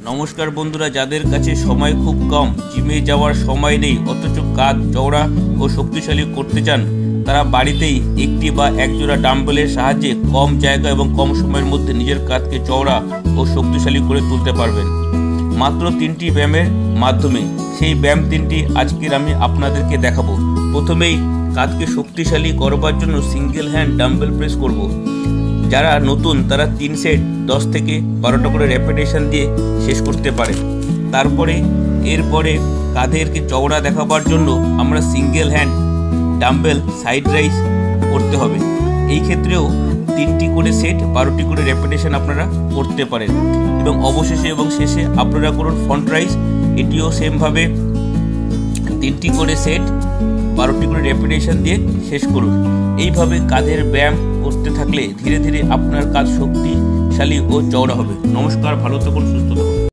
নমস্কার বন্ধুরা, যাদের কাছে সময় খুব কম, জিমে যাওয়ার সময় নেই, অথচ কাঁধ চওড়া ও শক্তিশালী করতে চান, তারা বাড়িতেই একটি বা একজোড়া ডাম্বেলের সাহায্যে কম জায়গা এবং কম সময়ের মধ্যে নিজের কাঁধকে চওড়া ও শক্তিশালী করে তুলতে পারবেন মাত্র 3টি ব্যায়ামের মাধ্যমে। সেই ব্যায়াম 3টি আজকের আমি আপনাদেরকে দেখাবো। প্রথমেই কাঁধকে শক্তিশালী করবার জন্য সিঙ্গেল হ্যান্ড ডাম্বেল প্রেস করব। যারা নতুন তারা 3 সেট 10 থেকে 12টা করে রেপিটেশন দিয়ে শেষ করতে পারে। এরপরে কাঁধেরকে চওড়া দেখাবার জন্য আমরা single hand dumbbell side rise করতে হবে। এই ক্ষেত্রেও 3টি করে সেট 12টি করে রেপিটেশন আপনারা করতে পারেন এবং অবশেষে এবং শেষে আপনারা করুন ফ্রন্ট রাইজ। এটিও সেমভাবে 3টি করে সেট 12টি করে রেপিটেশন দিয়ে শেষ করুন। এইভাবে কাঁধের ব্যায়াম করতে থাকলে ধীরে ধীরে আপনার কাঁধ শক্তিশালী ও চওড়া হবে। নমস্কার, ভালো থাকুন, সুস্থ থাকুন।